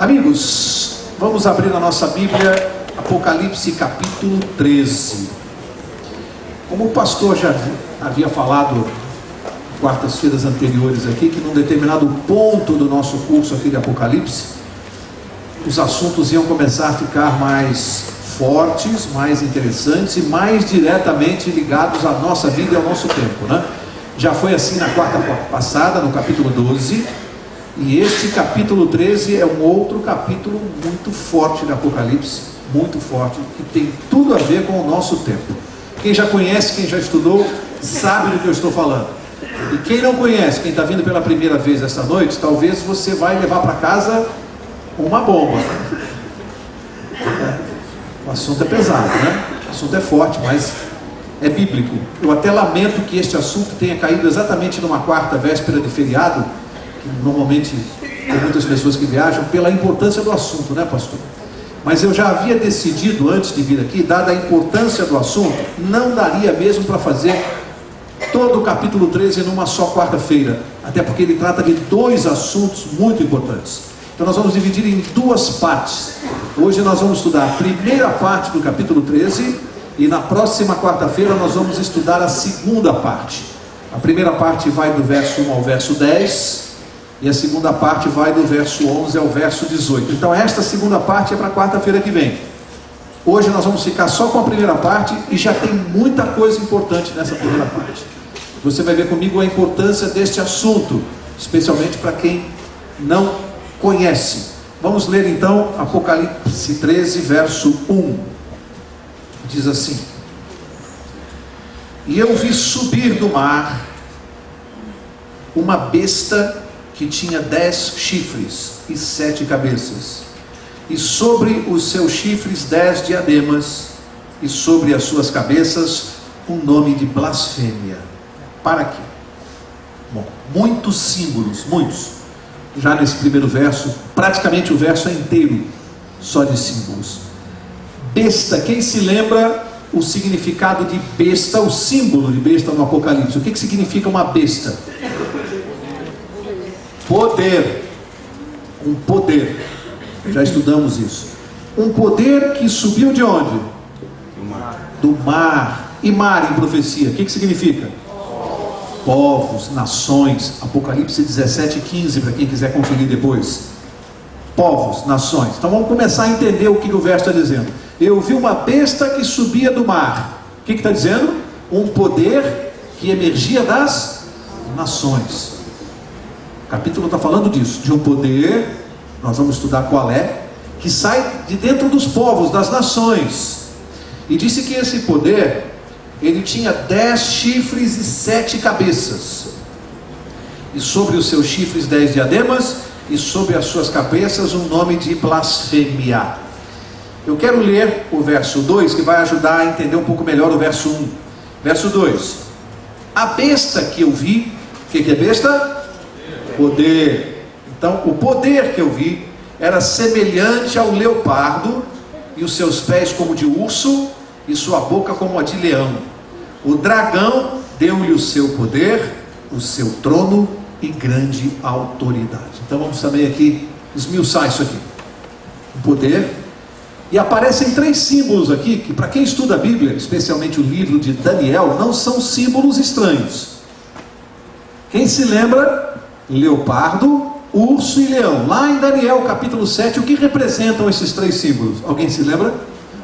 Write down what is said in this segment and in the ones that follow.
Amigos, vamos abrir a nossa Bíblia, Apocalipse capítulo 13. Como o pastor já havia falado quartas-feiras anteriores aqui, que num determinado ponto do nosso curso aqui de Apocalipse, os assuntos iam começar a ficar mais fortes, mais interessantes e mais diretamente ligados à nossa vida e ao nosso tempo, né? Já foi assim na quarta passada, no capítulo 12, e este capítulo 13 é um outro capítulo muito forte de Apocalipse, muito forte, que tem tudo a ver com o nosso tempo. Quem já conhece, quem já estudou, sabe do que eu estou falando. E quem não conhece, quem está vindo pela primeira vez esta noite, talvez você vai levar para casa uma bomba. O assunto é pesado, né? O assunto é forte, mas é bíblico. Eu até lamento que este assunto tenha caído exatamente numa quarta véspera de feriado, que normalmente tem muitas pessoas que viajam, pela importância do assunto, né, pastor? Mas eu já havia decidido antes de vir aqui, dada a importância do assunto, não daria mesmo para fazer todo o capítulo 13 numa só quarta-feira, até porque ele trata de dois assuntos muito importantes. Então nós vamos dividir em duas partes. Hoje nós vamos estudar a primeira parte do capítulo 13 e na próxima quarta-feira nós vamos estudar a segunda parte. A primeira parte vai do verso 1 ao verso 10 e a segunda parte vai do verso 11 ao verso 18. Então esta segunda parte é para quarta-feira que vem. Hoje nós vamos ficar só com a primeira parte e já tem muita coisa importante nessa primeira parte. Você vai ver comigo a importância deste assunto, especialmente para quem não conhece. Vamos ler então Apocalipse 13, verso 1. Diz assim: E eu vi subir do mar uma besta que tinha 10 chifres e 7 cabeças, e sobre os seus chifres 10 diademas, e sobre as suas cabeças um nome de blasfêmia. Para quê? Bom, muitos símbolos, muitos. Já nesse primeiro verso, praticamente o verso é inteiro só de símbolos. Besta, quem se lembra o significado de besta, o símbolo de besta no Apocalipse? O que significa uma besta? Poder. Um poder. Já estudamos isso. Um poder que subiu de onde? Do mar. Do mar. E mar em profecia, o que significa? Povos, nações. Apocalipse 17:15, para quem quiser conferir depois. Povos, nações. Então vamos começar a entender o que o verso está dizendo. Eu vi uma besta que subia do mar. O que está dizendo? Um poder que emergia das nações. O capítulo está falando disso, de um poder, nós vamos estudar qual é, que sai de dentro dos povos, das nações. E disse que esse poder, ele tinha 10 chifres e 7 cabeças, e sobre os seus chifres 10 diademas, e sobre as suas cabeças um nome de blasfêmia. Eu quero ler o verso 2, que vai ajudar a entender um pouco melhor o verso 1. Verso 2: A besta que eu vi, o que é besta? Poder. Então o poder que eu vi era semelhante ao leopardo, e os seus pés como de urso, e sua boca como a de leão. O dragão deu-lhe o seu poder, o seu trono e grande autoridade. Então vamos também aqui esmiuçar isso aqui. O poder. E aparecem 3 símbolos aqui, que para quem estuda a Bíblia, especialmente o livro de Daniel, não são símbolos estranhos. Quem se lembra? Leopardo, urso e leão. Lá em Daniel capítulo 7, o que representam esses 3 símbolos? Alguém se lembra?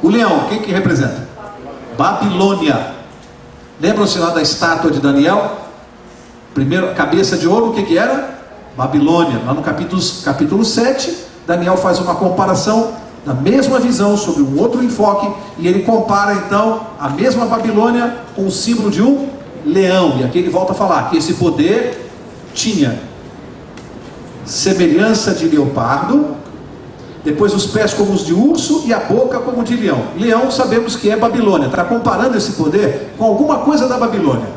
O leão, quem que representa? Babilônia. Lembram-se lá da estátua de Daniel? Primeiro, cabeça de ouro, o que era? Babilônia. Lá no capítulo 7, Daniel faz uma comparação da mesma visão, sobre um outro enfoque, e ele compara então a mesma Babilônia com o símbolo de um leão. E aqui ele volta a falar que esse poder tinha semelhança de leopardo, depois os pés como os de urso e a boca como de leão. Leão sabemos que é Babilônia, está comparando esse poder com alguma coisa da Babilônia.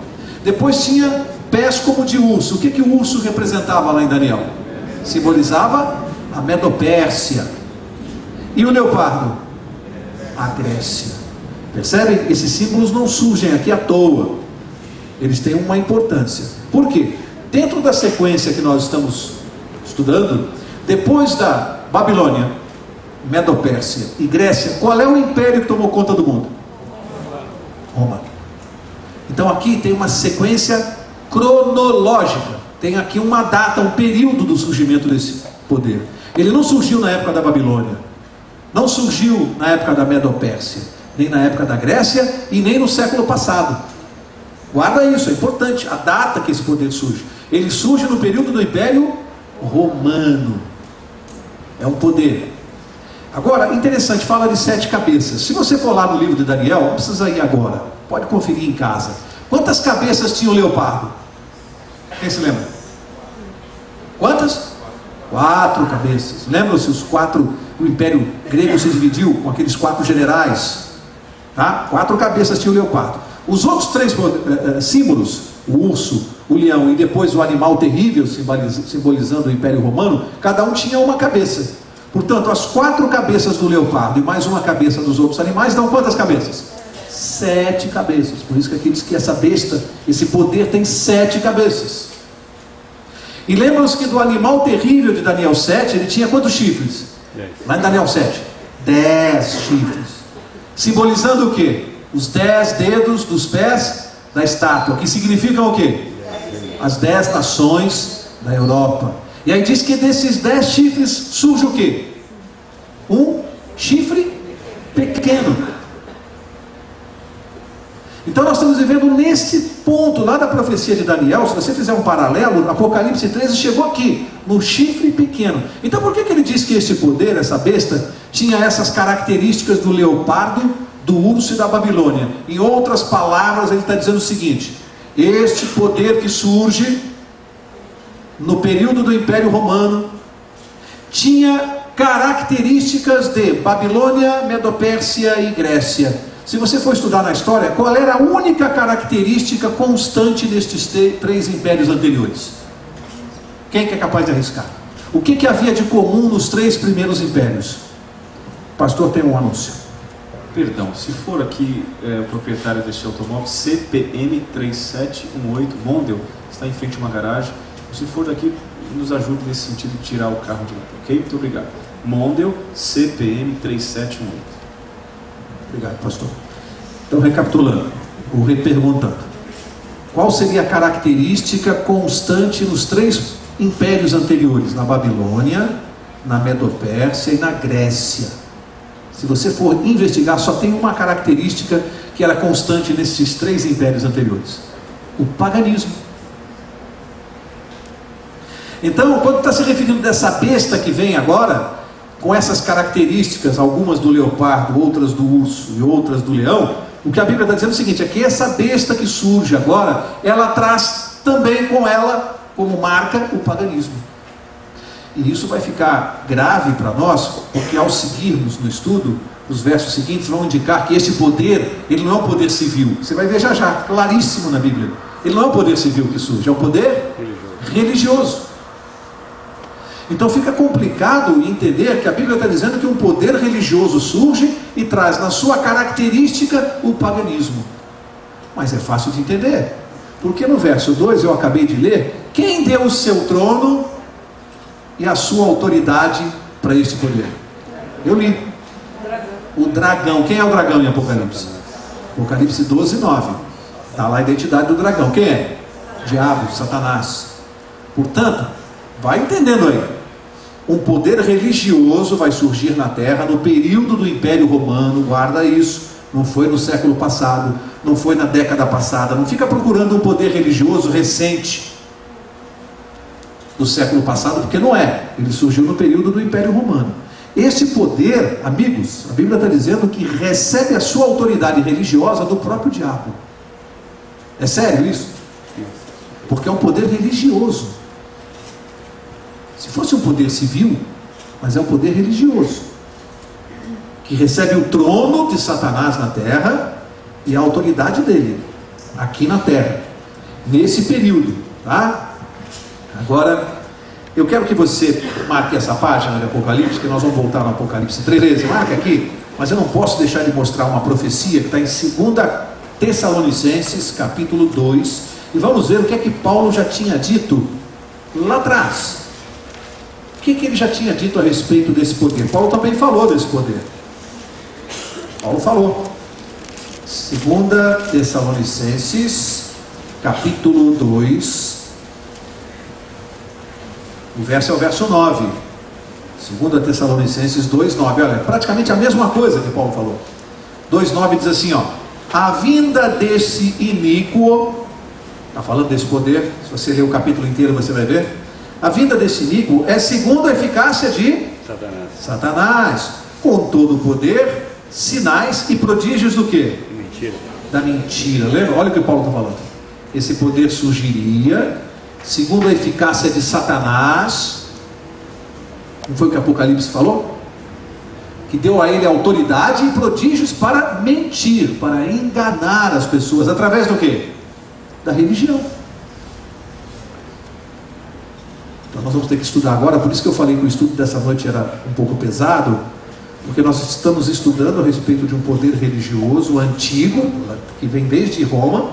Depois tinha pés como de urso. O que o urso representava lá em Daniel? Simbolizava a Medopérsia. E o leopardo? A Grécia. Percebem? Esses símbolos não surgem aqui à toa. Eles têm uma importância. Por quê? Dentro da sequência que nós estamos estudando, depois Babilônia, Medo-Pérsia e Grécia, qual é o império que tomou conta do mundo? Roma. Então aqui tem uma sequência cronológica, tem aqui uma data, um período do surgimento desse poder. Ele não surgiu na época da Babilônia, não surgiu na época da Medo-Pérsia, nem na época da Grécia e nem no século passado. Guarda isso, é importante, a data que esse poder surge. Ele surge no período do Império Romano. É um poder. Agora, interessante, fala de 7 cabeças. Se você for lá no livro de Daniel, não precisa ir agora, pode conferir em casa. Quantas cabeças tinha o leopardo? Quem se lembra? Quantas? 4 cabeças. Lembram-se os 4, o Império Grego se dividiu com aqueles 4 generais, tá? 4 cabeças tinha o leopardo. Os outros 3 símbolos, o urso, o leão e depois o animal terrível, simbolizando o Império Romano, cada um tinha uma cabeça. Portanto, as 4 cabeças do leopardo e mais uma cabeça dos outros animais dão quantas cabeças? 7 cabeças. Por isso que aqui diz que essa besta, esse poder tem 7 cabeças. E lembram-se que do animal terrível de Daniel 7, ele tinha quantos chifres? Lá em Daniel 7, 10 chifres. Simbolizando o quê? Os 10 dedos dos pés da estátua, que significam o quê? As 10 nações da Europa. E aí diz que desses 10 chifres surge o quê? Um chifre pequeno. Então nós estamos vivendo nesse ponto lá da profecia de Daniel. Se você fizer um paralelo, Apocalipse 13 chegou aqui, no chifre pequeno. Então por que ele diz que este poder, essa besta, tinha essas características do leopardo, do urso e da Babilônia? Em outras palavras, ele está dizendo o seguinte: este poder que surge no período do Império Romano tinha características de Babilônia, Medo-Pérsia e Grécia. Se você for estudar na história, qual era a única característica constante destes 3 impérios anteriores? Quem que é capaz de arriscar? O que havia de comum nos 3 primeiros impérios? O pastor tem um anúncio. Perdão, se for aqui o proprietário deste automóvel, CPM 3718 Mondel, está em frente a uma garagem. Se for daqui, nos ajude nesse sentido de tirar o carro de lá, ok? Muito obrigado. Mondel, CPM 3718. Obrigado, pastor. Então, recapitulando, ou reperguntando, qual seria a característica constante nos 3 impérios anteriores? Na Babilônia, na Medo-Pérsia e na Grécia. Se você for investigar, só tem uma característica que era constante nesses 3 impérios anteriores: o paganismo. Então, quando está se referindo dessa besta que vem agora, com essas características, algumas do leopardo, outras do urso e outras do leão, o que a Bíblia está dizendo é o seguinte: é que essa besta que surge agora, ela traz também com ela, como marca, o paganismo. E isso vai ficar grave para nós, porque ao seguirmos no estudo, os versos seguintes vão indicar que esse poder, ele não é um poder civil. Você vai ver já já, claríssimo na Bíblia. Ele não é um poder civil que surge, é um poder religioso. Então fica complicado entender que a Bíblia está dizendo que um poder religioso surge e traz na sua característica o paganismo. Mas é fácil de entender, porque no verso 2 eu acabei de ler: quem deu o seu trono e a sua autoridade para este poder? Eu li. O dragão. Quem é o dragão em Apocalipse? Apocalipse 12, 9. Está lá a identidade do dragão. Quem é? Diabo, Satanás. Portanto, vai entendendo aí. Um poder religioso vai surgir na terra no período do Império Romano. Guarda isso. Não foi no século passado, não foi na década passada. Não fica procurando um poder religioso recente do século passado, porque não é. Ele surgiu no período do Império Romano. Esse poder, amigos, a Bíblia está dizendo que recebe a sua autoridade religiosa do próprio diabo. É sério isso? Porque é um poder religioso. Se fosse um poder civil, mas é um poder religioso, que recebe o trono de Satanás na terra e a autoridade dele aqui na terra, nesse período, tá? Agora, eu quero que você marque essa página de Apocalipse, que nós vamos voltar no Apocalipse 13, marca aqui, mas eu não posso deixar de mostrar uma profecia que está em 2 Tessalonicenses, capítulo 2, e vamos ver o que é que Paulo já tinha dito lá atrás. que ele já tinha dito a respeito desse poder? Paulo também falou desse poder. Paulo falou. 2 Tessalonicenses, capítulo 2, o verso é o verso 9. 2 Tessalonicenses 2,9. Olha, praticamente a mesma coisa que Paulo falou. 2,9 diz assim, ó: a vinda desse iníquo, está falando desse poder, se você ler o capítulo inteiro você vai ver. A vinda desse iníquo é segundo a eficácia de Satanás, com todo o poder, sinais e prodígios do quê? Mentira. Da mentira. Lembra? Olha o que Paulo está falando. Esse poder surgiria segundo a eficácia de Satanás. Não foi o que Apocalipse falou? Que deu a ele autoridade e prodígios para mentir, para enganar as pessoas, através do quê? Da religião. Então nós vamos ter que estudar agora, por isso que eu falei que o estudo dessa noite era um pouco pesado, porque nós estamos estudando a respeito de um poder religioso antigo, que vem desde Roma,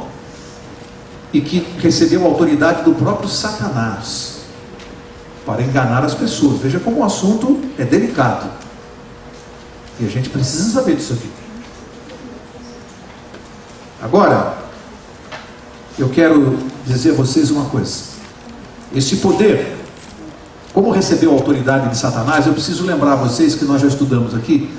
e que recebeu a autoridade do próprio Satanás, para enganar as pessoas. Veja como o assunto é delicado, e a gente precisa saber disso aqui. Agora, eu quero dizer a vocês uma coisa. Esse poder, como recebeu a autoridade de Satanás, eu preciso lembrar a vocês que nós já estudamos aqui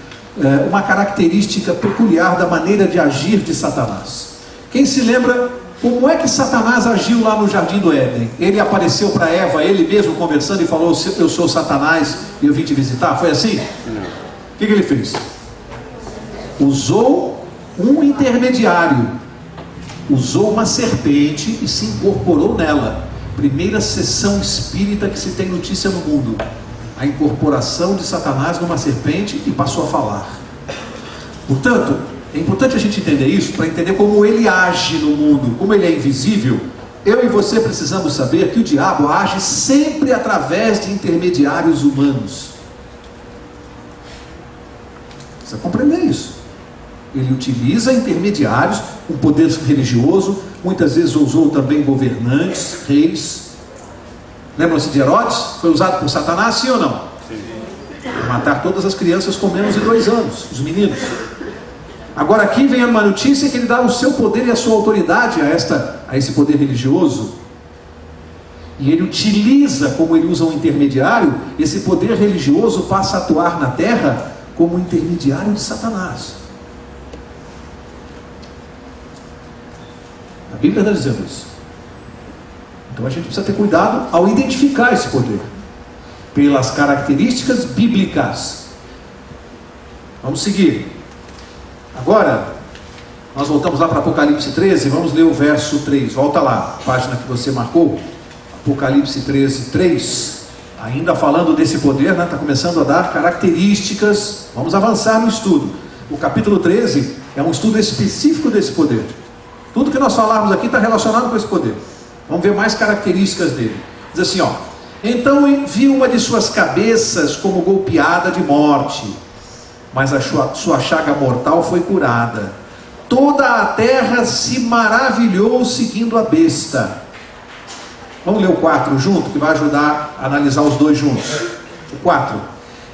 uma característica peculiar da maneira de agir de Satanás. Quem se lembra como é que Satanás agiu lá no Jardim do Éden? Ele apareceu para Eva, ele mesmo conversando, e falou: eu sou Satanás e eu vim te visitar. Foi assim? Não. O que ele fez? Usou um intermediário, usou uma serpente e se incorporou nela. Primeira sessão espírita que se tem notícia no mundo, a incorporação de Satanás numa serpente, e passou a falar. Portanto, é importante a gente entender isso, para entender como ele age no mundo. Como ele é invisível, eu e você precisamos saber que o diabo age sempre através de intermediários humanos. Precisa compreender isso. Ele utiliza intermediários, um poder religioso, muitas vezes usou também governantes, reis. Lembram-se de Herodes? Foi usado por Satanás, sim ou não? Sim. Para matar todas as crianças com menos de 2 anos, os meninos. Agora aqui vem uma notícia que ele dá o seu poder e a sua autoridade a esse poder religioso. E ele utiliza, como ele usa um intermediário, esse poder religioso passa a atuar na terra como intermediário de Satanás. A Bíblia está dizendo isso. Então a gente precisa ter cuidado ao identificar esse poder pelas características bíblicas. Vamos seguir. Agora, nós voltamos lá para Apocalipse 13, vamos ler o verso 3. Volta lá, página que você marcou. Apocalipse 13, 3. Ainda falando desse poder, né? Está começando a dar características. Vamos avançar no estudo. O capítulo 13 é um estudo específico desse poder. Tudo que nós falarmos aqui está relacionado com esse poder. Vamos ver mais características dele. Diz assim, ó: então vi uma de suas cabeças como golpeada de morte, mas a sua chaga mortal foi curada. Toda a terra se maravilhou seguindo a besta. Vamos ler o 4 junto, que vai ajudar a analisar os dois juntos. O 4.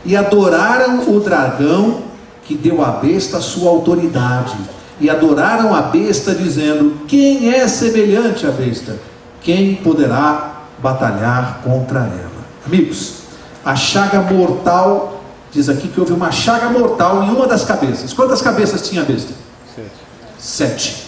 E adoraram o dragão que deu à besta a sua autoridade. E adoraram a besta, dizendo: quem é semelhante à besta? Quem poderá batalhar contra ela? Amigos, a chaga mortal, diz aqui que houve uma chaga mortal em uma das cabeças. Quantas cabeças tinha a besta? 7.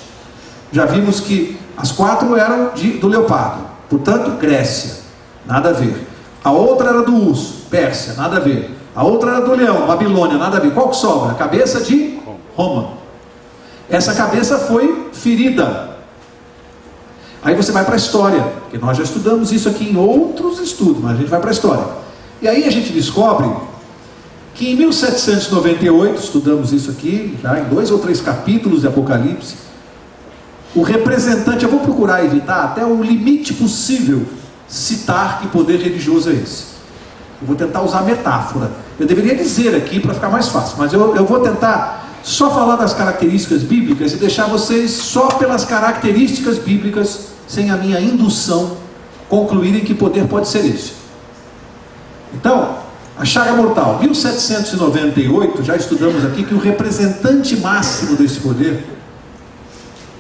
Já vimos que as 4 eram do leopardo, portanto Grécia, nada a ver. A outra era do urso, Pérsia, nada a ver. A outra era do leão, Babilônia, nada a ver. Qual que sobra? A cabeça de Roma. Essa cabeça foi ferida. Aí você vai para a história, porque nós já estudamos isso aqui em outros estudos, mas a gente vai para a história. E aí a gente descobre que em 1798, estudamos isso aqui, já em 2 ou 3 capítulos de Apocalipse, o representante, eu vou procurar evitar até o limite possível citar que poder religioso é esse. Eu vou tentar usar metáfora. Eu deveria dizer aqui para ficar mais fácil, mas eu vou tentar só falar das características bíblicas e deixar vocês só pelas características bíblicas, sem a minha indução, concluírem que poder pode ser esse. Então, a chaga mortal. 1798, já estudamos aqui que o representante máximo desse poder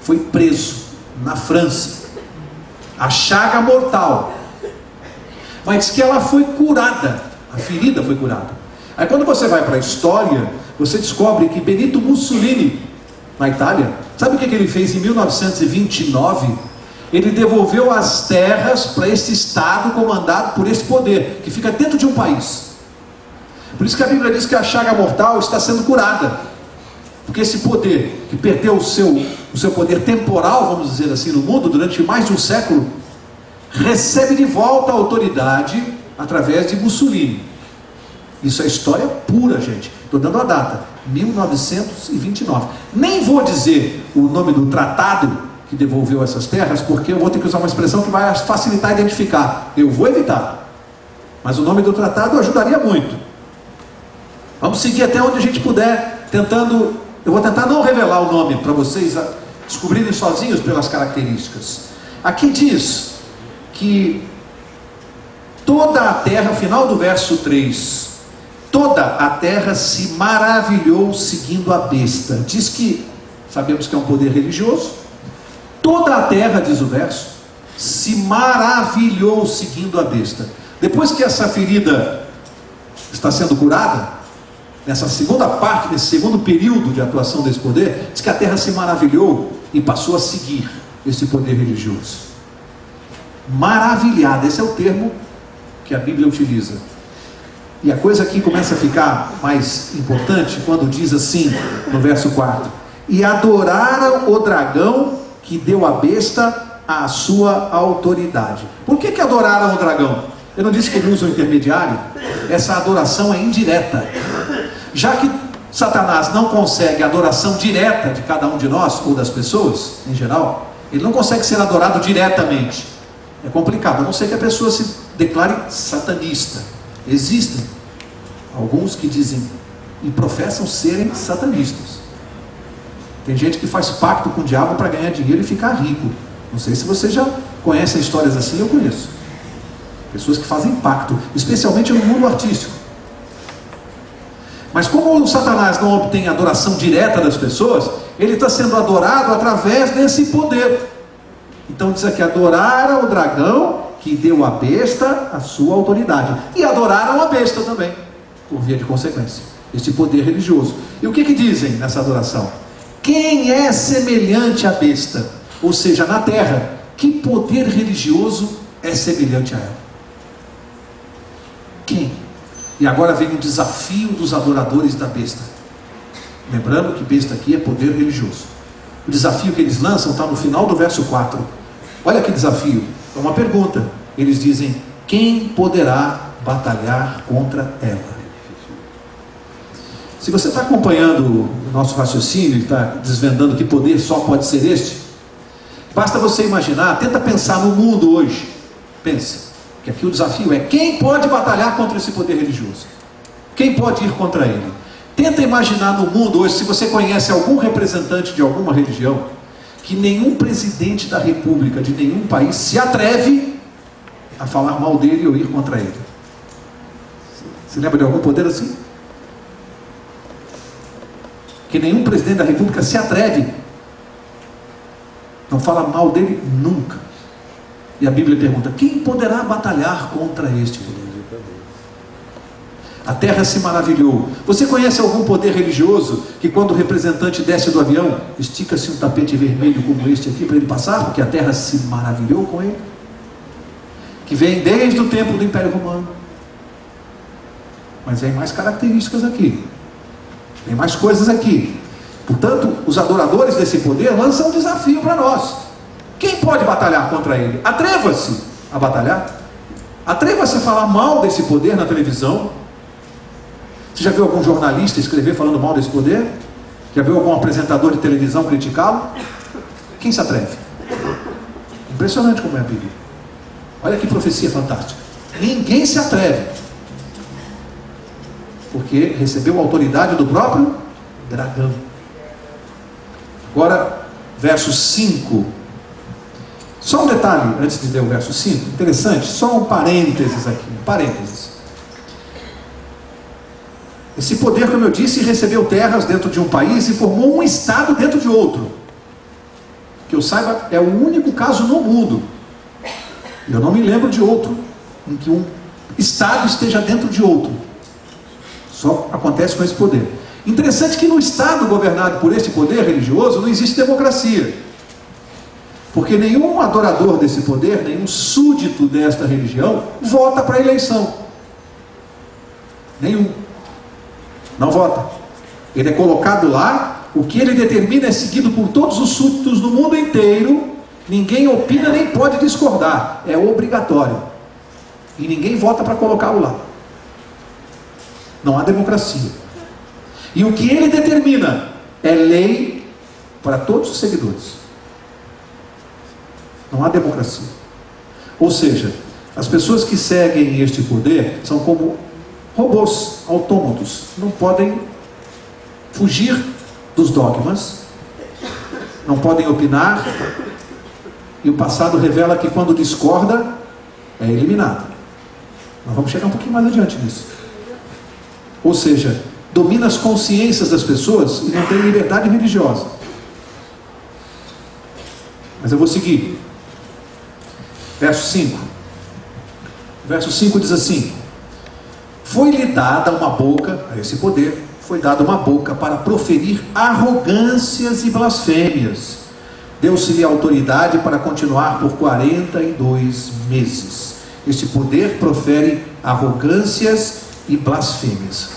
foi preso na França. A chaga mortal. Mas diz que ela foi curada. A ferida foi curada. Aí quando você vai para a história, você descobre que Benito Mussolini, na Itália, sabe o que ele fez em 1929? Ele devolveu as terras para esse estado comandado por esse poder, que fica dentro de um país. Por isso que a Bíblia diz que a chaga mortal está sendo curada. Porque esse poder, que perdeu o seu poder temporal, vamos dizer assim, no mundo, durante mais de um século, recebe de volta a autoridade através de Mussolini. Isso é história pura, gente. Estou dando a data, 1929. Nem vou dizer o nome do tratado que devolveu essas terras, porque eu vou ter que usar uma expressão que vai facilitar identificar. Eu vou evitar. Mas o nome do tratado ajudaria muito. Vamos seguir até onde a gente puder, tentando... Eu vou tentar não revelar o nome para vocês descobrirem sozinhos pelas características. Aqui diz que toda a terra, final do verso 3, toda a terra se maravilhou seguindo a besta. Diz que, sabemos que é um poder religioso, toda a terra, diz o verso, se maravilhou seguindo a besta. Depois que essa ferida está sendo curada, nessa segunda parte, nesse segundo período de atuação desse poder, diz que a terra se maravilhou e passou a seguir esse poder religioso. Maravilhada, esse é o termo que a Bíblia utiliza. E a coisa aqui começa a ficar mais importante quando diz assim, no verso 4: e adoraram o dragão que deu à besta a sua autoridade. Por que adoraram o dragão? Eu não disse que ele usa o intermediário? Essa adoração é indireta. Já que Satanás não consegue a adoração direta de cada um de nós, ou das pessoas, em geral, ele não consegue ser adorado diretamente. É complicado, a não ser que a pessoa se declare satanista. Existem alguns que dizem e professam serem satanistas. Tem gente que faz pacto com o diabo para ganhar dinheiro e ficar rico. Não sei se você já conhece histórias assim. Eu conheço pessoas que fazem pacto, especialmente no mundo artístico. Mas como o Satanás não obtém a adoração direta das pessoas, ele está sendo adorado através desse poder. Então diz aqui: adoraram o dragão que deu à besta a sua autoridade. E adoraram a besta também, por via de consequência, este poder religioso. E o que dizem nessa adoração? Quem é semelhante à besta? Ou seja, na terra, que poder religioso é semelhante a ela? Quem? E agora vem o desafio dos adoradores da besta. Lembrando que besta aqui é poder religioso. O desafio que eles lançam está no final do verso 4. Olha que desafio. É uma pergunta. Eles dizem: quem poderá batalhar contra ela? Se você está acompanhando o nosso raciocínio e está desvendando que poder só pode ser este, basta você imaginar, tenta pensar no mundo hoje. Pensa, que aqui o desafio é: quem pode batalhar contra esse poder religioso? Quem pode ir contra ele? Tenta imaginar no mundo hoje, se você conhece algum representante de alguma religião, que nenhum presidente da república de nenhum país se atreve a falar mal dele ou ir contra ele. Você lembra de algum poder assim? Que nenhum presidente da república se atreve, não fala mal dele nunca. E a Bíblia pergunta: quem poderá batalhar contra este poder? A terra se maravilhou. Você conhece algum poder religioso que, quando o representante desce do avião, estica-se um tapete vermelho como este aqui para ele passar, porque a terra se maravilhou com ele? Que vem desde o tempo do Império Romano. Mas vem mais características aqui, tem mais coisas aqui. Portanto, os adoradores desse poder lançam um desafio para nós: quem pode batalhar contra ele? Atreva-se a batalhar. Atreva-se a falar mal desse poder na televisão. Você já viu algum jornalista escrever falando mal desse poder? Já viu algum apresentador de televisão criticá-lo? Quem se atreve? Impressionante como é a Bíblia. Olha que profecia fantástica. Ninguém se atreve, porque recebeu a autoridade do próprio dragão. Agora, verso 5. Só um detalhe antes de ler o verso 5, interessante, só um parênteses aqui, um parênteses. Esse poder, como eu disse, recebeu terras dentro de um país e formou um estado dentro de outro. Que eu saiba, é o único caso no mundo. Eu não me lembro de outro em que um estado esteja dentro de outro. Só acontece com esse poder. Interessante que no estado governado por esse poder religioso não existe democracia. Porque nenhum adorador desse poder, nenhum súdito desta religião, vota para a eleição. Nenhum. Não vota. Ele é colocado lá, o que ele determina é seguido por todos os súditos do mundo inteiro, ninguém opina nem pode discordar, é obrigatório. E ninguém vota para colocá-lo lá. Não há democracia. E o que ele determina é lei para todos os seguidores. Não há democracia. Ou seja, as pessoas que seguem este poder são como robôs autômatos, não podem fugir dos dogmas, não podem opinar, e o passado revela que quando discorda, é eliminado. Nós vamos chegar um pouquinho mais adiante nisso. Ou seja, domina as consciências das pessoas e não tem liberdade religiosa. Mas eu vou seguir. Verso 5. Verso 5 diz assim: foi-lhe dada uma boca, a esse poder, foi dada uma boca para proferir arrogâncias e blasfêmias. Deu-se-lhe autoridade para continuar por 42 meses. Este poder profere arrogâncias e blasfêmias.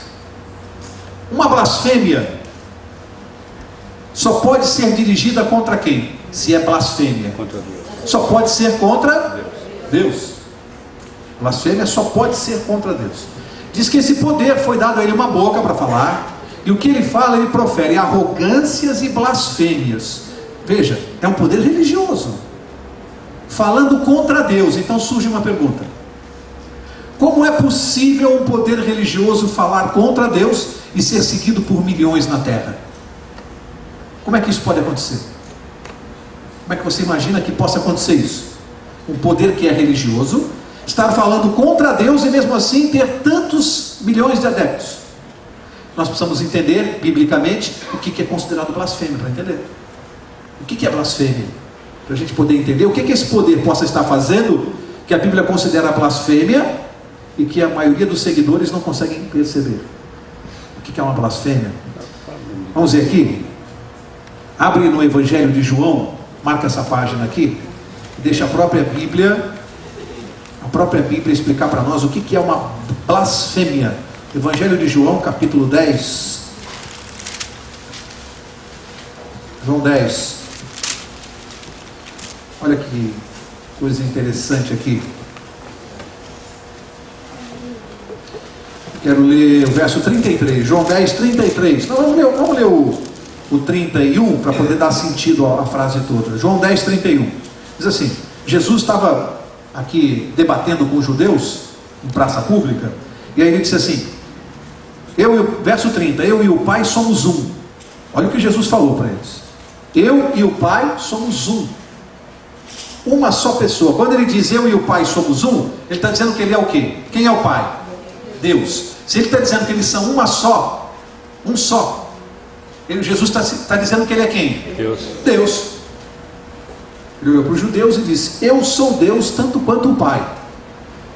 Uma blasfêmia só pode ser dirigida contra quem? Se é blasfêmia. Contra Deus. Só pode ser contra Deus. Blasfêmia só pode ser contra Deus. Diz que esse poder foi dado a ele uma boca para falar, e o que ele fala, ele profere arrogâncias e blasfêmias. Veja, é um poder religioso, falando contra Deus. Então surge uma pergunta: como é possível um poder religioso falar contra Deus e ser seguido por milhões na terra? Como é que isso pode acontecer? Como é que você imagina que possa acontecer isso? Um poder que é religioso estar falando contra Deus e mesmo assim ter tantos milhões de adeptos. Nós precisamos entender biblicamente o que é considerado blasfêmia, para entender o que é blasfêmia, para a gente poder entender o que esse poder possa estar fazendo, que a Bíblia considera blasfêmia e que a maioria dos seguidores não conseguem perceber. O que é uma blasfêmia? Vamos ver aqui. Abre no Evangelho de João, marca essa página aqui, deixa a própria Bíblia explicar para nós o que é uma blasfêmia. Evangelho de João, capítulo 10. João 10. Olha que coisa interessante aqui. Quero ler o verso 33. João 10, 33. Não, vamos ler o 31 para poder dar sentido à frase toda. João 10, 31. Diz assim: Jesus estava aqui debatendo com os judeus em praça pública, e aí ele disse assim, verso 30, eu e o Pai somos um. Olha o que Jesus falou para eles: eu e o Pai somos um, uma só pessoa. Quando ele diz eu e o Pai somos um, ele está dizendo que ele é o quê? Quem é o Pai? Deus. Se ele está dizendo que eles são uma só, um só, Jesus está dizendo que ele é quem? Deus. Ele olhou para os judeus e disse: eu sou Deus tanto quanto o Pai.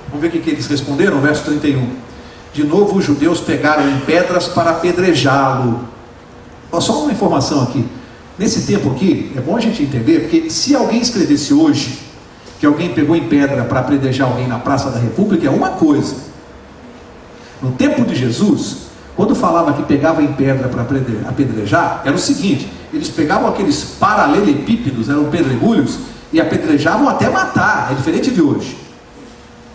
Vamos ver o que eles responderam, verso 31. De novo os judeus pegaram em pedras para apedrejá-lo. Só uma informação aqui. Nesse tempo aqui, é bom a gente entender, porque se alguém escrevesse hoje que alguém pegou em pedra para apedrejar alguém na Praça da República, é uma coisa. No tempo de Jesus, quando falava que pegava em pedra para apedrejar, era o seguinte: eles pegavam aqueles paralelepípedos, eram pedregulhos, e apedrejavam até matar. É diferente de hoje.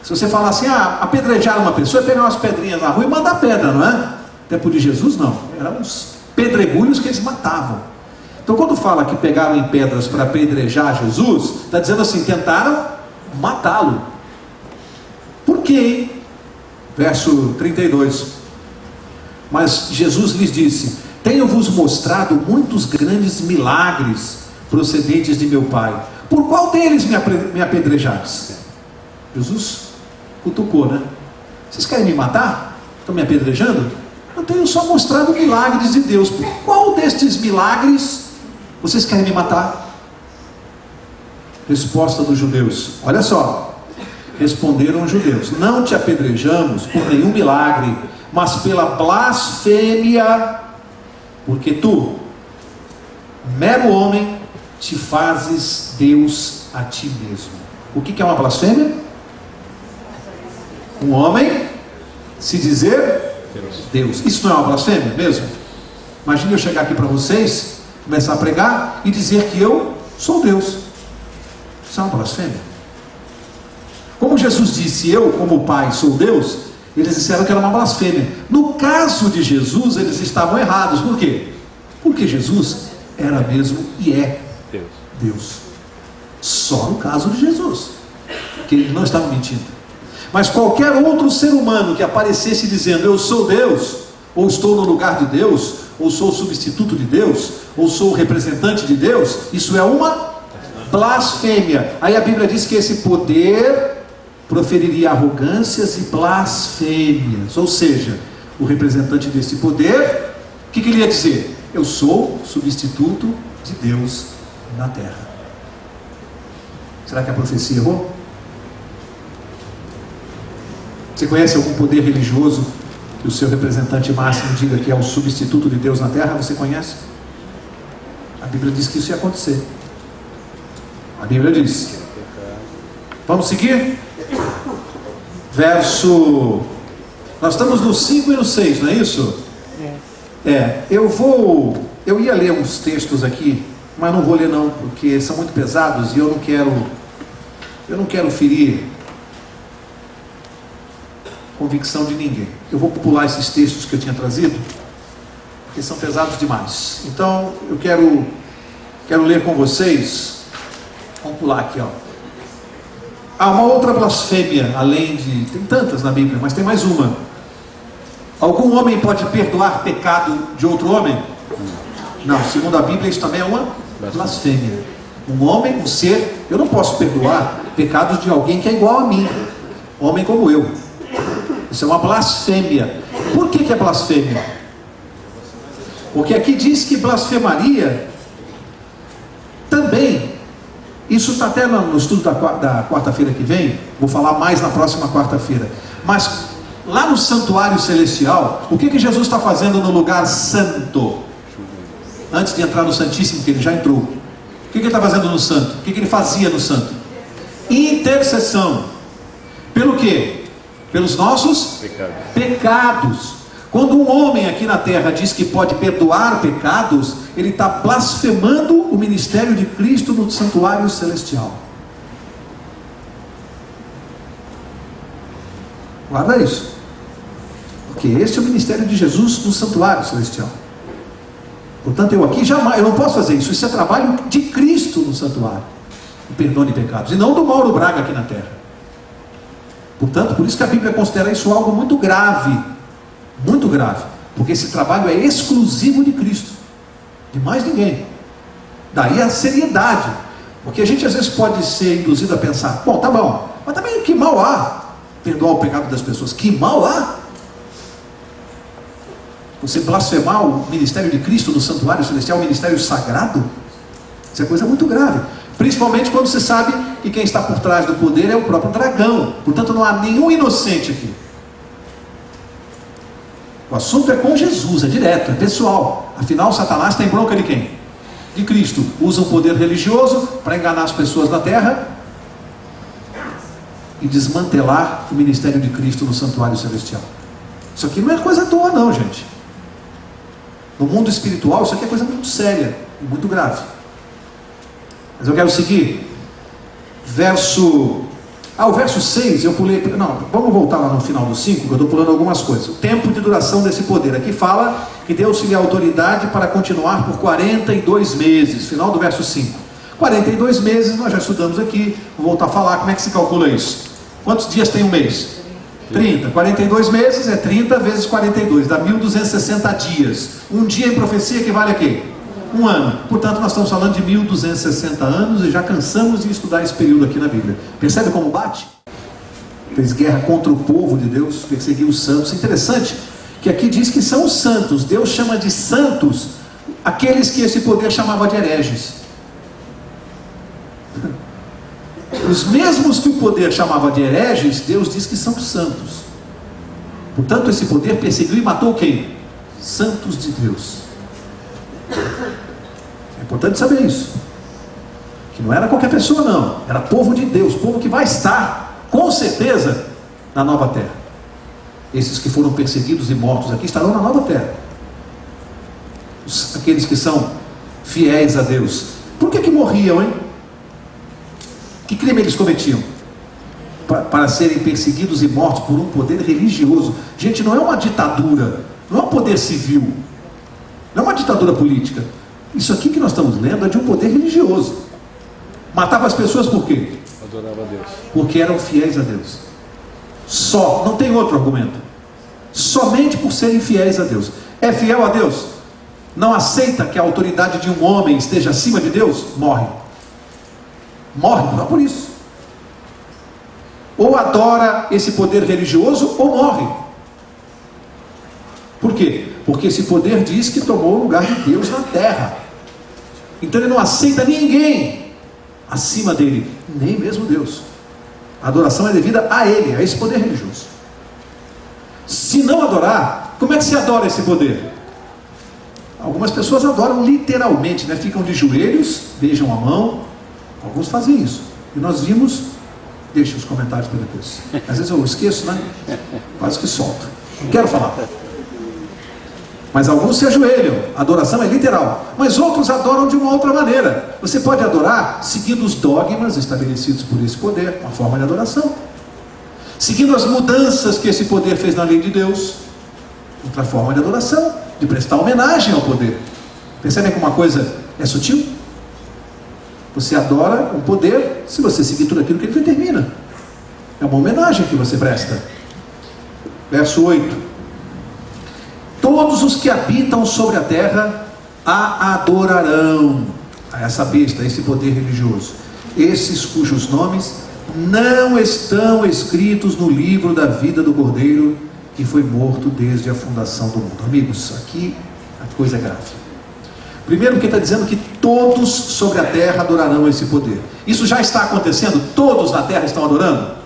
Se você falar assim, apedrejar uma pessoa, é pegar umas pedrinhas na rua e mandar pedra, não é? No tempo de Jesus, não. Eram uns pedregulhos que eles matavam. Então, quando fala que pegaram em pedras para apedrejar Jesus, está dizendo assim, tentaram matá-lo. Por quê, hein? Verso 32. Mas Jesus lhes disse: tenho-vos mostrado muitos grandes milagres procedentes de meu Pai. Por qual deles me apedrejaste? Jesus cutucou, né? Vocês querem me matar? Estão me apedrejando? Eu tenho só mostrado milagres de Deus. Por qual destes milagres vocês querem me matar? Resposta dos judeus. Olha só. Responderam os judeus: não te apedrejamos por nenhum milagre, mas pela blasfêmia, porque tu, mero homem, te fazes Deus a ti mesmo. O que é uma blasfêmia? Um homem se dizer Deus. Isso não é uma blasfêmia mesmo? Imagine eu chegar aqui para vocês, começar a pregar e dizer que eu sou Deus. Isso é uma blasfêmia. Como Jesus disse, eu como Pai sou Deus, eles disseram que era uma blasfêmia. No caso de Jesus, eles estavam errados. Por quê? Porque Jesus era mesmo e é Deus. Só no caso de Jesus, que eles não estavam mentindo. Mas qualquer outro ser humano que aparecesse dizendo eu sou Deus, ou estou no lugar de Deus, ou sou o substituto de Deus, ou sou o representante de Deus, isso é uma blasfêmia. Aí a Bíblia diz que esse poder proferiria arrogâncias e blasfêmias. Ou seja, o representante desse poder, o que ele ia dizer? Eu sou substituto de Deus na terra. Será que a profecia errou? Você conhece algum poder religioso que o seu representante máximo diga que é o substituto de Deus na terra? Você conhece? A Bíblia diz que isso ia acontecer. A Bíblia diz. Vamos seguir? Verso... Nós estamos no 5 e no 6, não é isso? Eu ia ler uns textos aqui, mas não vou ler não, porque são muito pesados e eu não quero ferir convicção de ninguém. Eu vou pular esses textos que eu tinha trazido, porque são pesados demais. Então, eu quero ler com vocês. Vamos pular aqui, ó. Há uma outra blasfêmia, além de... Tem tantas na Bíblia, mas tem mais uma. Algum homem pode perdoar pecado de outro homem? Não, segundo a Bíblia, isso também é uma blasfêmia. Um homem, um ser, eu não posso perdoar pecados de alguém que é igual a mim, homem como eu. Isso é uma blasfêmia. Por que é blasfêmia? Porque aqui diz que blasfemaria também. Isso está até no estudo da quarta-feira que vem. Vou falar mais na próxima quarta-feira. Mas lá no santuário celestial, o que Jesus está fazendo no lugar santo? Antes de entrar no Santíssimo, que ele já entrou. O que ele está fazendo no santo? O que ele fazia no santo? Intercessão. Pelo quê? Pelos nossos pecados. Quando um homem aqui na terra diz que pode perdoar pecados, ele está blasfemando o ministério de Cristo no santuário celestial. Guarda isso. Porque este é o ministério de Jesus no santuário celestial. Portanto, eu aqui jamais, eu não posso fazer isso. Isso é trabalho de Cristo no santuário, o perdão de pecados, e não do Mauro Braga aqui na terra. Portanto, por isso que a Bíblia considera isso algo muito grave, porque esse trabalho é exclusivo de Cristo, de mais ninguém. Daí a seriedade, porque a gente às vezes pode ser induzido a pensar, bom, tá bom, mas também que mal há perdoar o pecado das pessoas? Que mal há você blasfemar o ministério de Cristo no santuário celestial, o ministério sagrado? Isso é coisa muito grave, principalmente quando você sabe que quem está por trás do poder é o próprio dragão. Portanto, não há nenhum inocente aqui. O assunto é com Jesus, é direto, é pessoal. Afinal, Satanás tem bronca de quem? De Cristo. Usa um poder religioso para enganar as pessoas na terra e desmantelar o ministério de Cristo no santuário celestial. Isso aqui não é coisa à toa não, gente. No mundo espiritual, isso aqui é coisa muito séria e muito grave. Mas eu quero seguir. O verso 6, eu pulei... Não, vamos voltar lá no final do 5, que eu estou pulando algumas coisas. O tempo de duração desse poder. Aqui fala que Deus-lhe autoridade para continuar por 42 meses. Final do verso 5. 42 meses, nós já estudamos aqui. Vou voltar a falar como é que se calcula isso. Quantos dias tem um mês? 30. 42 meses é 30 vezes 42. Dá 1.260 dias. Um dia em profecia equivale a quê? Um ano. Portanto, nós estamos falando de 1.260 anos e já cansamos de estudar esse período aqui na Bíblia. Percebe como bate? Fez guerra contra o povo de Deus, perseguiu os santos. Interessante que aqui diz que são os santos. Deus chama de santos aqueles que esse poder chamava de hereges. Os mesmos que o poder chamava de hereges, Deus diz que são santos. Portanto, esse poder perseguiu e matou quem? Santos de Deus. É importante saber isso. Que não era qualquer pessoa não, era povo de Deus, povo que vai estar, com certeza, na nova terra. Esses que foram perseguidos e mortos aqui estarão na nova terra. Aqueles que são fiéis a Deus. Por que morriam, hein? Que crime eles cometiam? Para serem perseguidos e mortos por um poder religioso. Gente, não é uma ditadura, não é um poder civil, não é uma ditadura política. Isso aqui que nós estamos lendo é de um poder religioso. Matava as pessoas por quê? Adorava a Deus. Porque eram fiéis a Deus. Só, não tem outro argumento. Somente por serem fiéis a Deus. É fiel a Deus? Não aceita que a autoridade de um homem esteja acima de Deus? Morre. Morre, não por isso. Ou adora esse poder religioso ou morre. Por quê? Porque esse poder diz que tomou o lugar de Deus na terra. Então ele não aceita ninguém acima dele, nem mesmo Deus. A adoração é devida a ele, a esse poder religioso. Se não adorar, como é que se adora esse poder? Algumas pessoas adoram literalmente, né? Ficam de joelhos, beijam a mão. Alguns fazem isso. E nós vimos, deixa os comentários para depois. Às vezes eu esqueço, né? Quase que solto. Não quero falar. Mas alguns se ajoelham, a adoração é literal. Mas outros adoram de uma outra maneira. Você pode adorar seguindo os dogmas estabelecidos por esse poder, uma forma de adoração. Seguindo as mudanças que esse poder fez na lei de Deus, outra forma de adoração, de prestar homenagem ao poder. Percebem como uma coisa é sutil? Você adora um poder se você seguir tudo aquilo que ele determina. É uma homenagem que você presta. Verso 8. Todos os que habitam sobre a terra a adorarão. A essa besta, a esse poder religioso. Esses cujos nomes não estão escritos no livro da vida do Cordeiro, que foi morto desde a fundação do mundo. Amigos, aqui a coisa é grave. Primeiro, porque está dizendo que todos sobre a terra adorarão esse poder. Isso já está acontecendo? Todos na terra estão adorando?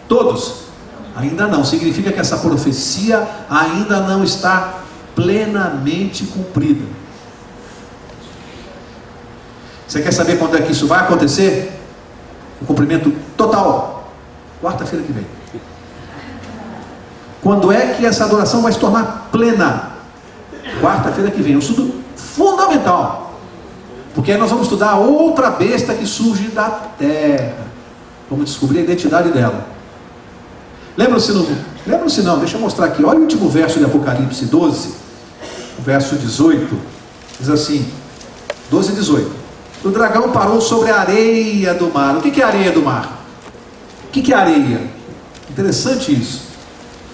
Todos? Ainda não. Significa que essa profecia ainda não está plenamente cumprida. Você quer saber quando é que isso vai acontecer? O cumprimento total. Quarta-feira que vem. Quando é que essa adoração vai se tornar plena? Quarta-feira que vem. Um estudo fundamental. Porque aí nós vamos estudar a outra besta que surge da terra. Vamos descobrir a identidade dela. Lembram-se não? Deixa eu mostrar aqui. Olha o último verso de Apocalipse 12. O verso 18. Diz assim. 12 e 18. O dragão parou sobre a areia do mar. O que é a areia do mar? O que é areia? Interessante isso.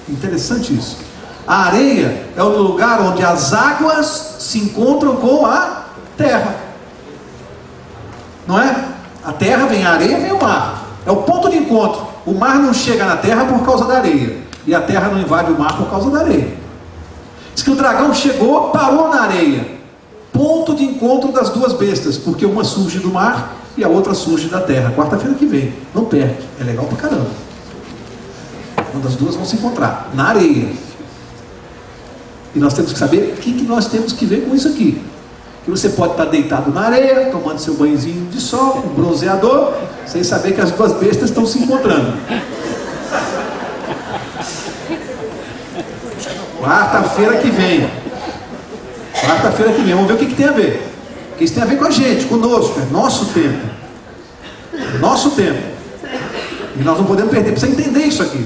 Interessante isso. A areia é o lugar onde as águas se encontram com a terra. Não é? A terra vem a areia, vem o mar. É o ponto de encontro. O mar não chega na terra por causa da areia. E a terra não invade o mar por causa da areia. Diz que o dragão chegou, parou na areia. Ponto de encontro das duas bestas. Porque uma surge do mar e a outra surge da terra. Quarta-feira que vem. Não perde. É legal pra caramba. Uma das duas vão se encontrar. Na areia. E nós temos que saber o que nós temos que ver com isso aqui. Que você pode estar deitado na areia, tomando seu banhozinho de sol, um bronzeador, sem saber que as duas bestas estão se encontrando. Quarta-feira que vem. Quarta-feira que vem. Vamos ver o que tem a ver. Porque isso tem a ver com a gente, conosco. É nosso tempo. Nosso tempo. E nós não podemos perder. Precisa entender isso aqui.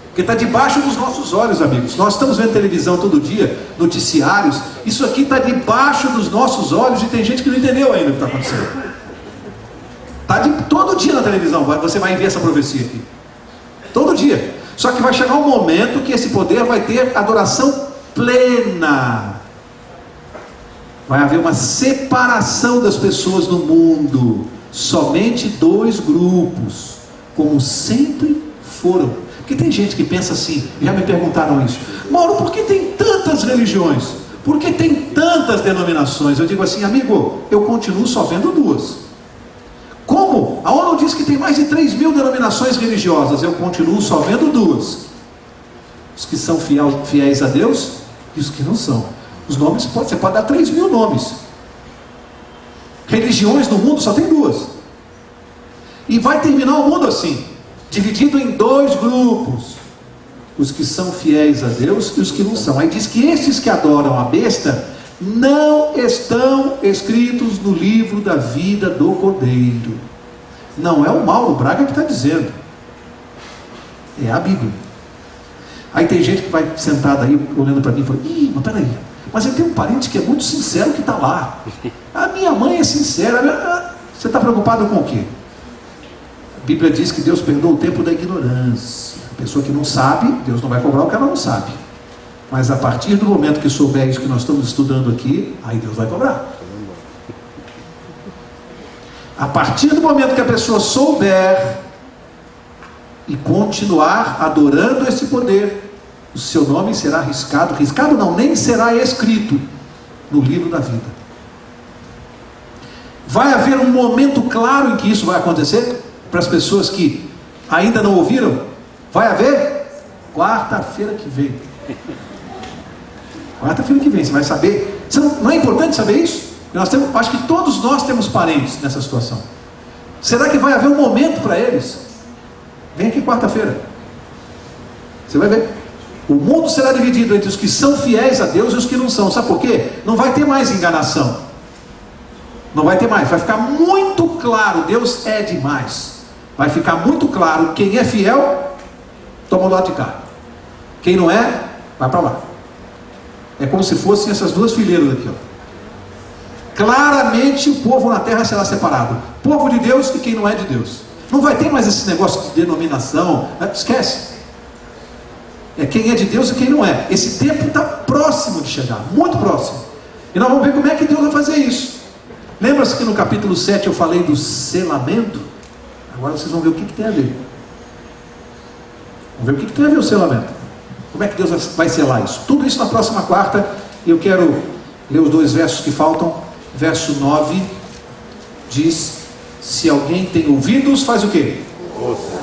Porque está debaixo dos nossos olhos, amigos. Nós estamos vendo televisão todo dia, noticiários. Isso aqui está debaixo dos nossos olhos e tem gente que não entendeu ainda o que está acontecendo. Está todo dia na televisão, você vai ver essa profecia aqui. Todo dia. Só que vai chegar um momento que esse poder vai ter adoração plena. Vai haver uma separação das pessoas no mundo. Somente dois grupos, como sempre foram. Porque tem gente que pensa assim, já me perguntaram isso: Mauro, por que tem tantas religiões? Por que tem tantas denominações? Eu digo assim, amigo, eu continuo só vendo duas. Como? A ONU diz que tem mais de 3.000 denominações religiosas. Eu continuo só vendo duas: os que são fiéis a Deus e os que não são. Os nomes, você pode dar 3.000 nomes. Religiões no mundo só tem duas. E vai terminar o mundo assim, dividido em dois grupos: os que são fiéis a Deus e os que não são. Aí diz que estes que adoram a besta não estão escritos no livro da vida do Cordeiro. Não é o Mauro Braga que está dizendo, é a Bíblia. Aí tem gente que vai sentada aí olhando para mim e fala: ih, mas peraí, mas eu tenho um parente que é muito sincero que está lá. A minha mãe é sincera. Você está preocupado com o quê? A Bíblia diz que Deus perdoa o tempo da ignorância. A pessoa que não sabe, Deus não vai cobrar o que ela não sabe. Mas a partir do momento que souber isso que nós estamos estudando aqui, aí Deus vai cobrar. A partir do momento que a pessoa souber e continuar adorando esse poder, o seu nome será riscado. Riscado não, nem será escrito no livro da vida. Vai haver um momento claro em que isso vai acontecer? Para as pessoas que ainda não ouviram, vai haver quarta-feira que vem. Quarta-feira que vem, você vai saber. Não é importante saber isso? Acho que todos nós temos parentes nessa situação. Será que vai haver um momento para eles? Vem aqui quarta-feira, você vai ver. O mundo será dividido entre os que são fiéis a Deus e os que não são. Sabe por quê? Não vai ter mais enganação. Não vai ter mais. Vai ficar muito claro. Deus é demais. Vai ficar muito claro. Quem é fiel, toma o lado de cá. Quem não é, vai para lá. É como se fossem essas duas fileiras aqui, ó. Claramente o povo na terra será separado: povo de Deus e quem não é de Deus. Não vai ter mais esse negócio de denominação. Esquece. É quem é de Deus e quem não é. Esse tempo está próximo de chegar, muito próximo. E nós vamos ver como é que Deus vai fazer isso. Lembra-se que no capítulo 7 eu falei do selamento? Agora vocês vão ver o que tem a ver. Vamos ver o que tem a ver o selamento. Como é que Deus vai selar isso? Tudo isso na próxima quarta. E eu quero ler os dois versos que faltam. Verso 9 diz: se alguém tem ouvidos, faz o quê? Ouça.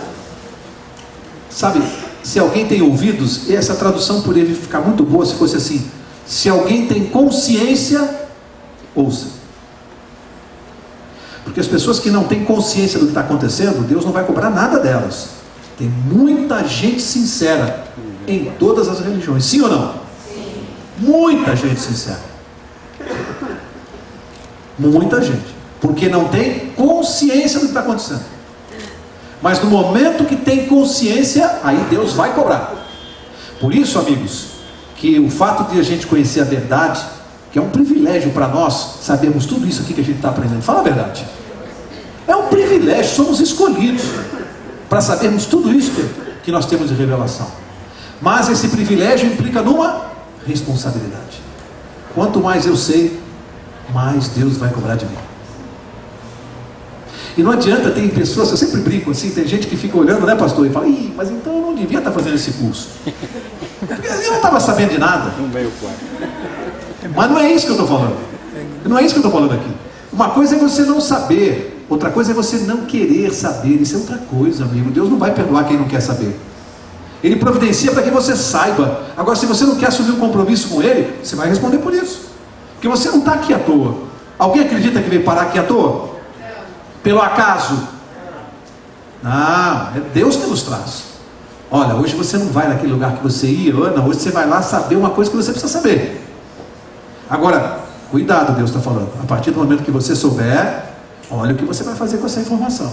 Sabe, se alguém tem ouvidos, essa tradução poderia ficar muito boa se fosse assim: se alguém tem consciência, ouça. Porque as pessoas que não têm consciência do que está acontecendo, Deus não vai cobrar nada delas. Tem muita gente sincera em todas as religiões, sim ou não? Sim. Muita gente sincera. Muita gente, porque não tem consciência do que está acontecendo. Mas no momento que tem consciência, aí Deus vai cobrar. Por isso, amigos, que o fato de a gente conhecer a verdade, que é um privilégio para nós sabermos tudo isso aqui que a gente está aprendendo. Fala a verdade. É um privilégio, somos escolhidos para sabermos tudo isso que nós temos de revelação. Mas esse privilégio implica numa responsabilidade. Quanto mais eu sei, mais Deus vai cobrar de mim. E não adianta, tem pessoas, eu sempre brinco assim, tem gente que fica olhando, né, pastor, e fala: ih, mas então eu não devia estar fazendo esse curso. Eu não estava sabendo de nada. Mas não é isso que eu estou falando. Não é isso que eu estou falando aqui. Uma coisa é você não saber, outra coisa é você não querer saber. Isso é outra coisa, amigo. Deus não vai perdoar quem não quer saber. Ele providencia para que você saiba. Agora, se você não quer assumir um compromisso com Ele, você vai responder por isso. Porque você não está aqui à toa. Alguém acredita que veio parar aqui à toa? Pelo acaso? Não, é Deus que nos traz. Olha, hoje você não vai naquele lugar que você ia, não, hoje você vai lá saber uma coisa que você precisa saber. Agora, cuidado, Deus está falando. A partir do momento que você souber, olha o que você vai fazer com essa informação.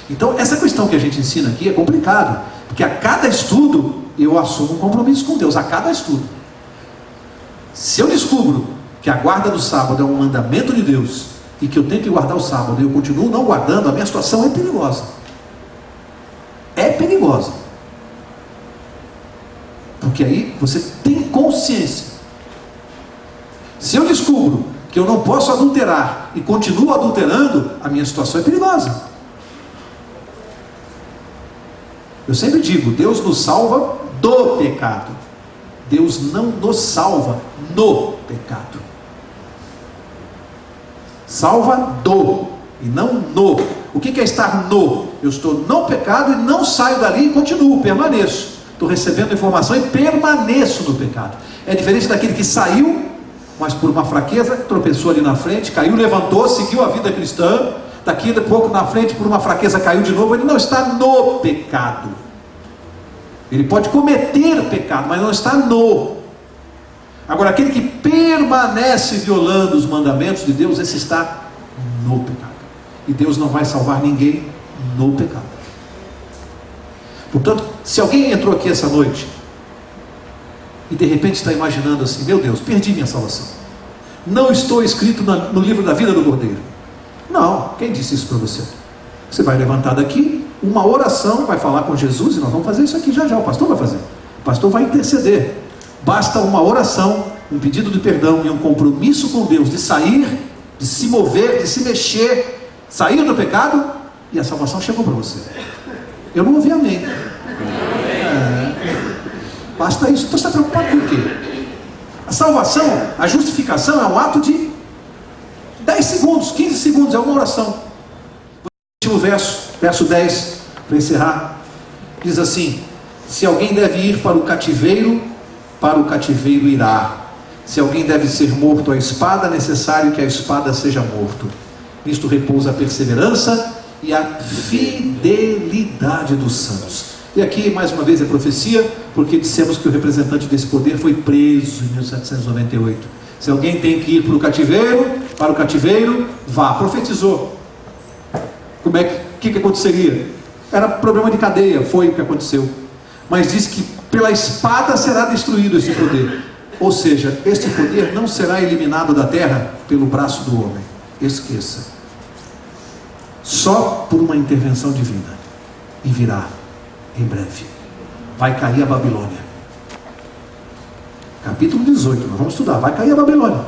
Então, essa questão que a gente ensina aqui é complicado, porque a cada estudo eu assumo um compromisso com Deus, a cada estudo. Se eu descubro que a guarda do sábado é um mandamento de Deus e que eu tenho que guardar o sábado e eu continuo não guardando, a minha situação é perigosa. É perigosa. Porque aí você tem consciência. Se eu descubro que eu não posso adulterar e continuo adulterando, a minha situação é perigosa. Eu sempre digo, Deus nos salva do pecado. Deus não nos salva no pecado. Salva do, e não no. O que é estar no? Eu estou no pecado e não saio dali e continuo, permaneço. Estou recebendo informação e permaneço no pecado. É diferente daquele que saiu, mas por uma fraqueza, tropeçou ali na frente, caiu, levantou, seguiu a vida cristã. Daqui a pouco na frente, por uma fraqueza, caiu de novo. Ele não está no pecado. Ele pode cometer pecado, mas não está no. Agora, aquele que permanece violando os mandamentos de Deus, esse está no pecado. E Deus não vai salvar ninguém no pecado. Portanto, se alguém entrou aqui essa noite e de repente está imaginando assim: meu Deus, perdi minha salvação, não estou escrito no livro da vida do Cordeiro. Não, quem disse isso para você? Você vai levantar daqui uma oração, vai falar com Jesus, e nós vamos fazer isso aqui já já, o pastor vai fazer, o pastor vai interceder. Basta uma oração, um pedido de perdão e um compromisso com Deus de sair, de se mover, de se mexer, sair do pecado, e a salvação chegou para você. Eu não ouvi amém. Basta isso. Então você está preocupado com o quê? A salvação, a justificação é um ato de 10 segundos, 15 segundos, é uma oração. O último verso 10, para encerrar, diz assim: se alguém deve ir para o cativeiro irá. Se alguém deve ser morto à espada, é necessário que a espada seja morto. Nisto repousa a perseverança e a fidelidade dos santos. E aqui mais uma vez é profecia, porque dissemos que o representante desse poder foi preso em 1798. Se alguém tem que ir para o cativeiro, vá. Profetizou. Como é que aconteceria? Era problema de cadeia, foi o que aconteceu. Mas diz que pela espada será destruído esse poder. Ou seja, este poder não será eliminado da terra pelo braço do homem. Esqueça. Só por uma intervenção divina. E virá em breve. Vai cair a Babilônia. Capítulo 18, nós vamos estudar. Vai cair a Babilônia.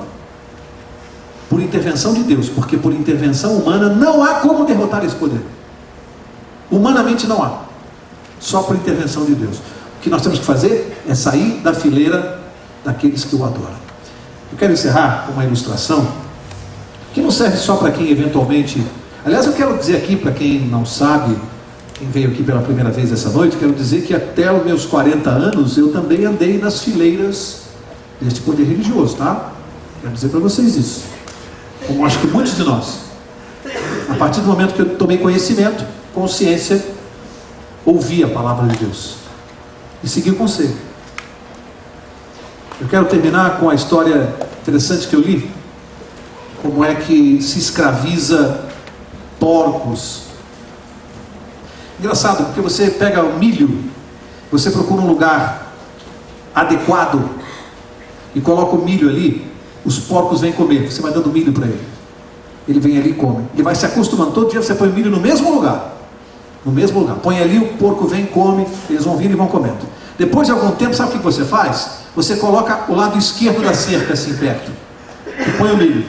Por intervenção de Deus. Porque por intervenção humana não há como derrotar esse poder. Humanamente não há. Só por intervenção de Deus. O que nós temos que fazer é sair da fileira daqueles que o adoram. Eu quero encerrar com uma ilustração que não serve só para quem eventualmente... Aliás, eu quero dizer aqui para quem não sabe, quem veio aqui pela primeira vez essa noite, quero dizer que até os meus 40 anos eu também andei nas fileiras deste poder religioso, tá? Quero dizer para vocês isso. Como acho que muitos de nós. A partir do momento que eu tomei conhecimento, consciência, ouvi a palavra de Deus e segui o conselho. Eu quero terminar com a história interessante que eu li. Como é que se escraviza porcos. Engraçado, porque você pega o milho, você procura um lugar adequado e coloca o milho ali, os porcos vêm comer, você vai dando milho para ele. Ele vem ali e come. Ele vai se acostumando, todo dia você põe milho no mesmo lugar. No mesmo lugar. Põe ali, o porco vem, come, eles vão vir e vão comendo. Depois de algum tempo, sabe o que você faz? Você coloca o lado esquerdo da cerca assim perto. E põe o milho.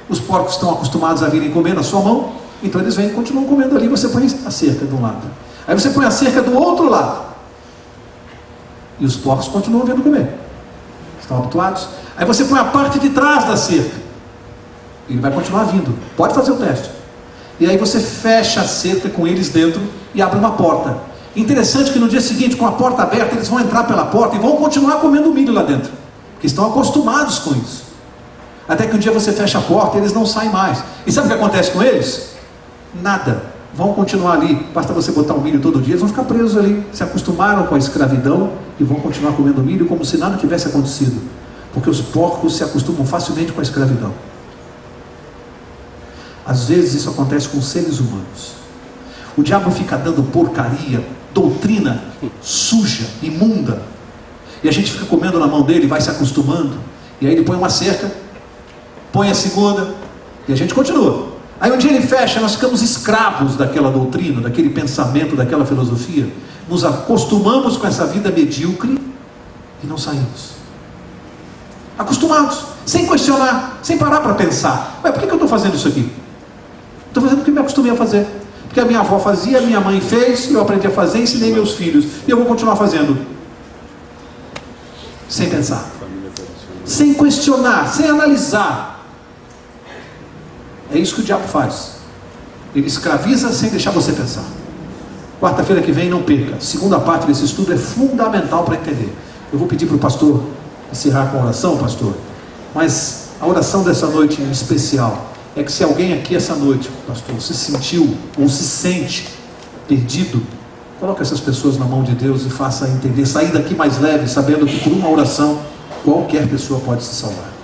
Os porcos estão acostumados a virem comer na sua mão, então eles vêm e continuam comendo ali. Você põe a cerca de um lado. Aí você põe a cerca do outro lado. E os porcos continuam vindo comer. Estão habituados. Aí você põe a parte de trás da cerca. Ele vai continuar vindo. Pode fazer o teste. E aí você fecha a cerca com eles dentro e abre uma porta. Interessante que no dia seguinte, com a porta aberta, eles vão entrar pela porta e vão continuar comendo milho lá dentro, porque estão acostumados com isso. Até que um dia você fecha a porta e eles não saem mais. E sabe o que acontece com eles? Nada. Vão continuar ali. Basta você botar o milho todo dia, eles vão ficar presos ali. Se acostumaram com a escravidão e vão continuar comendo milho como se nada tivesse acontecido. Porque os porcos se acostumam facilmente com a escravidão. Às vezes isso acontece com seres humanos. O diabo fica dando porcaria, doutrina suja, imunda, e a gente fica comendo na mão dele, vai se acostumando, e aí ele põe uma cerca, põe a segunda, e a gente continua. Aí um dia ele fecha, nós ficamos escravos daquela doutrina, daquele pensamento, daquela filosofia, nos acostumamos com essa vida medíocre e não saímos. Acostumados, sem questionar, sem parar para pensar. Mas por que eu estou fazendo isso aqui? Estou fazendo o que me acostumei a fazer. Porque a minha avó fazia, a minha mãe fez, eu aprendi a fazer, ensinei meus filhos. E eu vou continuar fazendo. Sem pensar. Sem questionar, sem analisar. É isso que o diabo faz. Ele escraviza sem deixar você pensar. Quarta-feira que vem, não perca. A segunda parte desse estudo é fundamental para entender. Eu vou pedir para o pastor encerrar com a oração, pastor. Mas a oração dessa noite em especial é que se alguém aqui essa noite, pastor, se sentiu ou se sente perdido, coloque essas pessoas na mão de Deus e faça entender, sair daqui mais leve, sabendo que por uma oração qualquer pessoa pode se salvar.